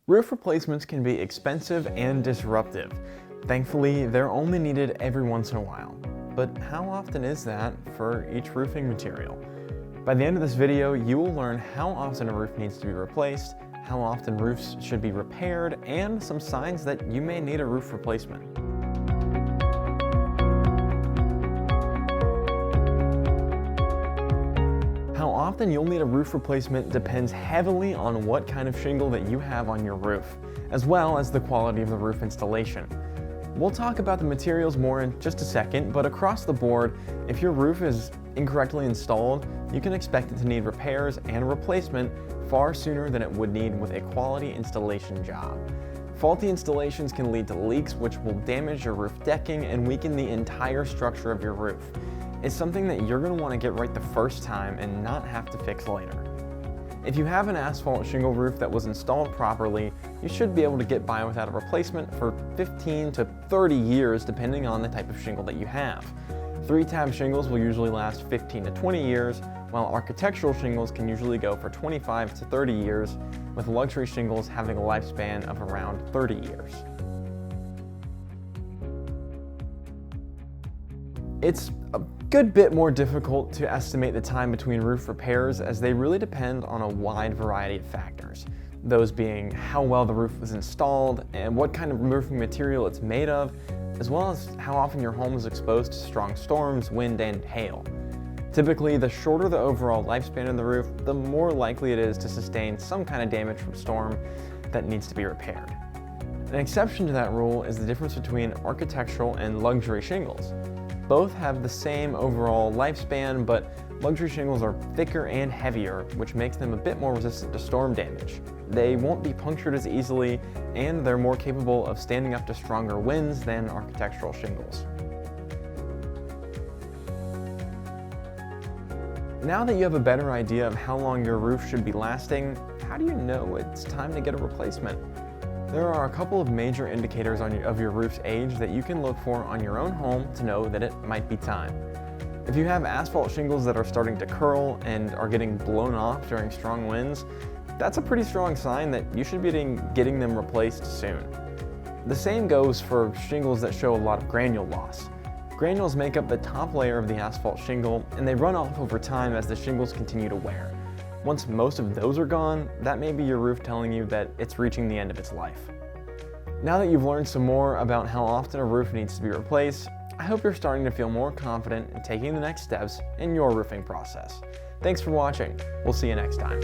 Roof replacements can be expensive and disruptive. Thankfully, they're only needed every once in a while. But how often is that for each roofing material? By the end of this video, you will learn how often a roof needs to be replaced, how often roofs should be repaired, and some signs that you may need a roof replacement. How often you'll need a roof replacement depends heavily on what kind of shingle that you have on your roof, as well as the quality of the roof installation. We'll talk about the materials more in just a second, but across the board, if your roof is incorrectly installed, you can expect it to need repairs and replacement far sooner than it would need with a quality installation job. Faulty installations can lead to leaks, which will damage your roof decking and weaken the entire structure of your roof. It's something that you're going to want to get right the first time and not have to fix later. If you have an asphalt shingle roof that was installed properly, you should be able to get by without a replacement for 15 to 30 years depending on the type of shingle that you have. 3-tab shingles will usually last 15 to 20 years, while architectural shingles can usually go for 25 to 30 years, with luxury shingles having a lifespan of around 30 years. It's a good bit more difficult to estimate the time between roof repairs, as they really depend on a wide variety of factors. Those being how well the roof was installed and what kind of roofing material it's made of, as well as how often your home is exposed to strong storms, wind, and hail. Typically, the shorter the overall lifespan of the roof, the more likely it is to sustain some kind of damage from storm that needs to be repaired. An exception to that rule is the difference between architectural and luxury shingles. Both have the same overall lifespan, but luxury shingles are thicker and heavier, which makes them a bit more resistant to storm damage. They won't be punctured as easily, and they're more capable of standing up to stronger winds than architectural shingles. Now that you have a better idea of how long your roof should be lasting, how do you know it's time to get a replacement? There are a couple of major indicators of your roof's age that you can look for on your own home to know that it might be time. If you have asphalt shingles that are starting to curl and are getting blown off during strong winds, that's a pretty strong sign that you should be getting them replaced soon. The same goes for shingles that show a lot of granule loss. Granules make up the top layer of the asphalt shingle, and they run off over time as the shingles continue to wear. Once most of those are gone, that may be your roof telling you that it's reaching the end of its life. Now that you've learned some more about how often a roof needs to be replaced, I hope you're starting to feel more confident in taking the next steps in your roofing process. Thanks for watching. We'll see you next time.